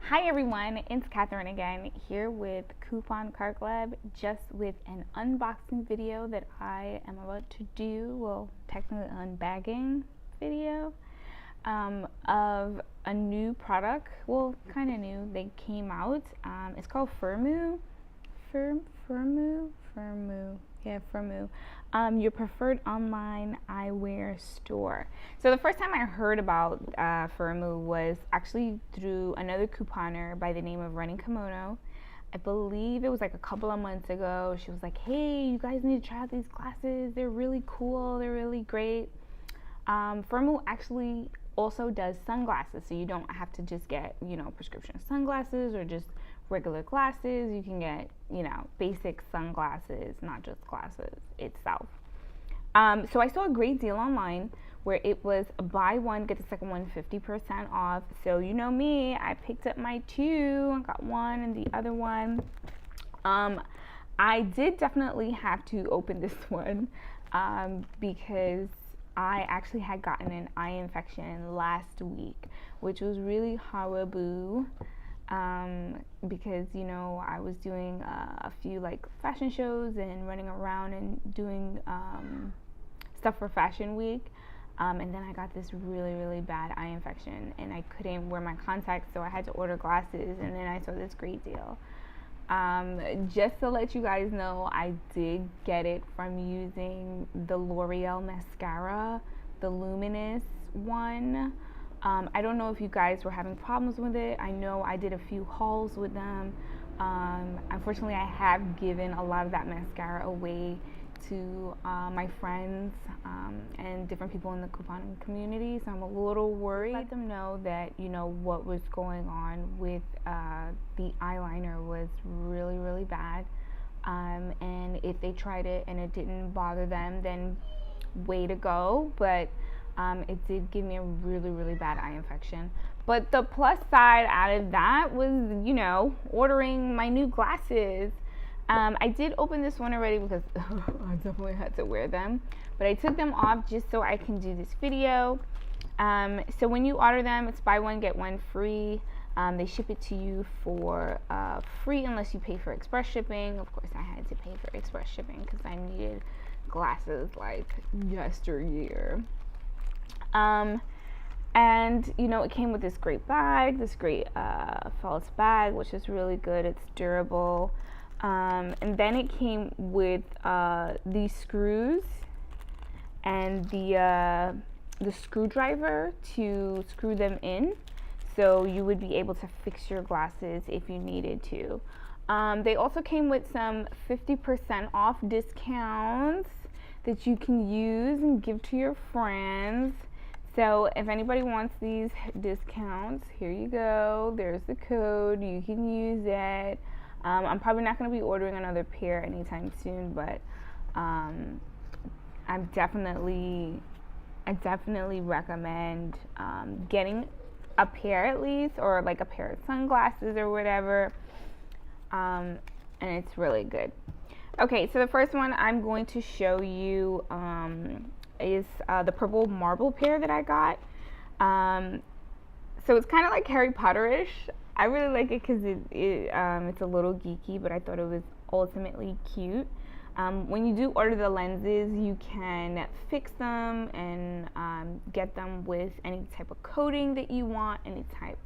Hi everyone, it's Catherine again, here with Coupon Card Lab, just with an unboxing video that I am about to do, well, technically unbagging video, of a new product, well, kind of new, they came out, it's called Firmoo, your preferred online eyewear store. So the first time I heard about Firmoo was actually through another couponer by the name of Running Kimono. I believe it was like a couple of months ago. She was like, hey, you guys need to try out these glasses. They're really cool. They're really great. Firmoo actually also does sunglasses, so you don't have to just get, prescription sunglasses or just regular glasses. You can get, basic sunglasses, not just glasses itself. So I saw a great deal online where it was buy one, get the second one 50% off. So you know me, I picked up my two, I got one and the other one. I did definitely have to open this one because I actually had gotten an eye infection last week, which was really horrible. Because I was doing a few like fashion shows and running around and doing stuff for Fashion Week, and then I got this really bad eye infection and I couldn't wear my contacts, so I had to order glasses, and then I saw this great deal. Just to let you guys know, I did get it from using the L'Oreal mascara, the Luminous one. I don't know if you guys were having problems with it. I know I did a few hauls with them. Unfortunately, I have given a lot of that mascara away to my friends and different people in the couponing community, so I'm a little worried. Let them know that what was going on with the eyeliner was really bad, and if they tried it and it didn't bother them, then way to go. But it did give me a really bad eye infection. But the plus side out of that was, ordering my new glasses. I did open this one already because I definitely had to wear them. But I took them off just so I can do this video. So when you order them, it's buy one, get one free. They ship it to you for free unless you pay for express shipping. Of course, I had to pay for express shipping because I needed glasses like yesteryear. And it came with this great bag, this great false bag, which is really good. It's durable. And then it came with these screws and the screwdriver to screw them in, so you would be able to fix your glasses if you needed to. They also came with some 50% off discounts that you can use and give to your friends. So if anybody wants these discounts, here you go. There's the code. You can use it. I'm probably not going to be ordering another pair anytime soon, but I definitely recommend getting a pair at least, or like a pair of sunglasses or whatever. And it's really good. Okay, so the first one I'm going to show you is the purple marble pair that I got. So it's kind of like Harry Potter-ish. I really like it because it's a little geeky, but I thought it was ultimately cute. When you do order the lenses, you can fix them and get them with any type of coating that you want, any type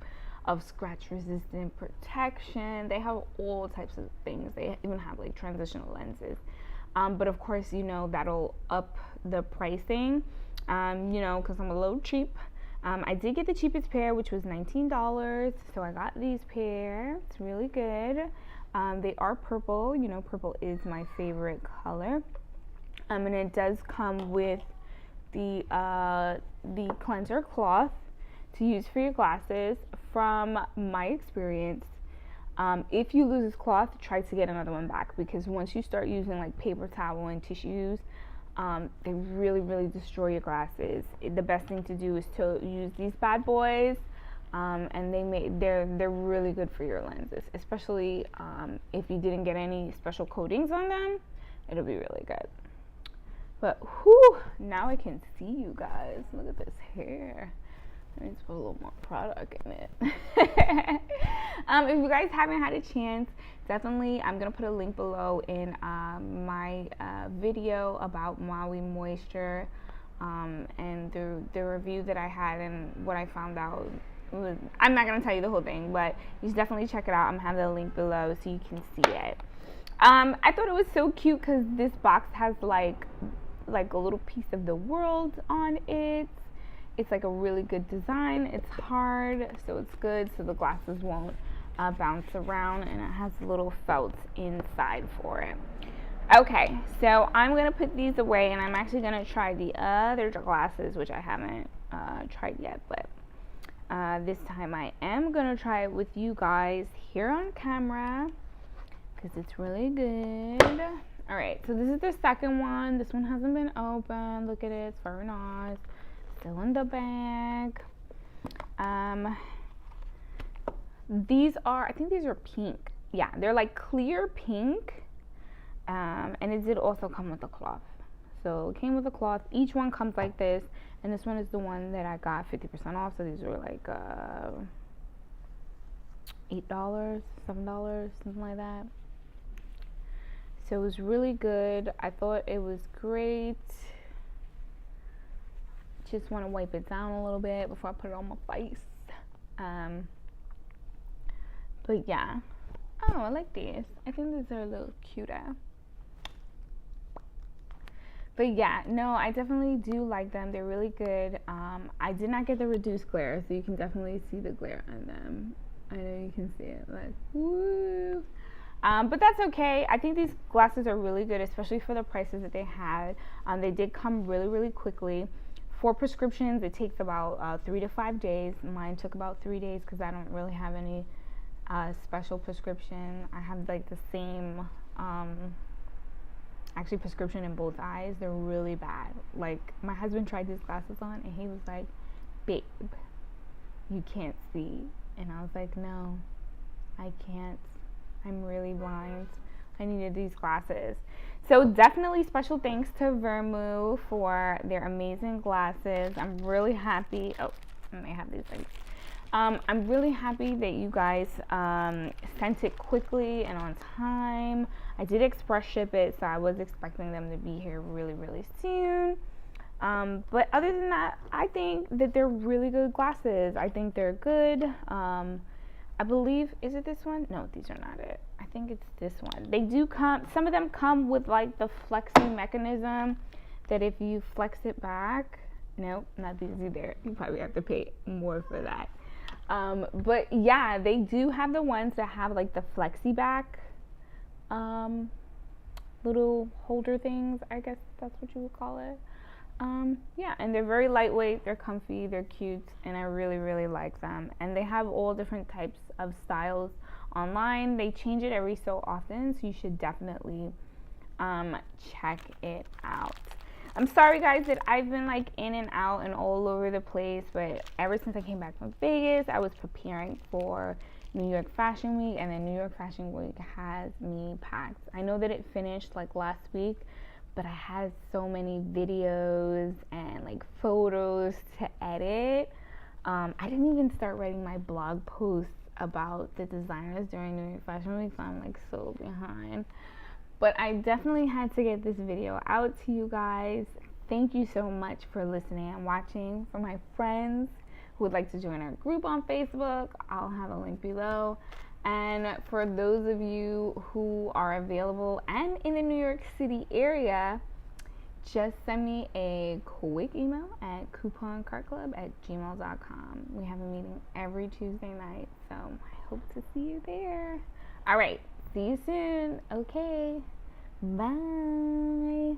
of scratch-resistant protection. They have all types of things. They even have like transitional lenses. But of course, that'll up the pricing, because I'm a little cheap. I did get the cheapest pair, which was $19, so I got these pair. It's really good. They are purple. Purple is my favorite color. And it does come with the cleanser cloth to use for your glasses. From my experience, if you lose this cloth, try to get another one back, because once you start using like paper towel and tissues, they really destroy your glasses. The best thing to do is to use these bad boys, and they're really good for your lenses, especially if you didn't get any special coatings on them. It'll be really good. But now I can see you guys. Look at this hair. Let me just put a little more product in it. If you guys haven't had a chance, definitely, I'm going to put a link below in my video about Maui Moisture and the review that I had and what I found out. I'm not going to tell you the whole thing, but you should definitely check it out. I'm going to have the link below so you can see it. I thought it was so cute because this box has like a little piece of the world on it. It's like a really good design. It's hard, so it's good, so the glasses won't bounce around, and it has a little felt inside for it. Okay, so I'm gonna put these away, and I'm actually gonna try the other glasses, which I haven't tried yet, but this time I am gonna try it with you guys here on camera because it's really good. All right, so this is the second one. This one hasn't been opened. Look at it, it's very nice. Still in the bag. These are, I think these are pink. Yeah, they're like clear pink. And it did also come with a cloth. So it came with a cloth. Each one comes like this. And this one is the one that I got 50% off. So these were like $8, $7, something like that. So it was really good. I thought it was great. Just want to wipe it down a little bit before I put it on my face. But yeah. Oh, I like these. I think these are a little cuter. But yeah, no, I definitely do like them. They're really good. I did not get the reduced glare, so you can definitely see the glare on them. I know you can see it, like, woo. But that's okay. I think these glasses are really good, especially for the prices that they had. They did come really, really quickly. For prescriptions, it takes about 3 to 5 days. Mine took about 3 days because I don't really have any special prescription. I have like the same actually prescription in both eyes. They're really bad. Like, my husband tried these glasses on and he was like, babe, you can't see. And I was like, no, I can't. I'm really blind. I needed these glasses. So definitely special thanks to Firmoo for their amazing glasses. I'm really happy. Oh, and they have these things. I'm really happy that you guys sent it quickly and on time. I did express ship it, so I was expecting them to be here really, really soon. But other than that, I think that they're really good glasses. I think they're good. I believe, is it this one? No, these are not it. I think it's this one. They do come, some of them come with like the flexing mechanism that if you flex it back, nope, not these either. You probably have to pay more for that. But yeah, they do have the ones that have like the flexi back little holder things, I guess that's what you would call it. Yeah, and they're very lightweight, they're comfy, they're cute, and I really, really like them. And they have all different types of styles online. They change it every so often, so you should definitely check it out. I'm sorry guys that I've been like in and out and all over the place, but ever since I came back from Vegas, I was preparing for New York Fashion Week, and then New York Fashion Week has me packed. I know that it finished like last week, but I had so many videos and like photos to edit. I didn't even start writing my blog posts about the designers during New York Fashion Week, so I'm like so behind. But I definitely had to get this video out to you guys. Thank you so much for listening and watching. For my friends who would like to join our group on Facebook, I'll have a link below. And for those of you who are available and in the New York City area, just send me a quick email at couponcartclub@gmail.com. We have a meeting every Tuesday night, so I hope to see you there. All right, see you soon. Okay, bye.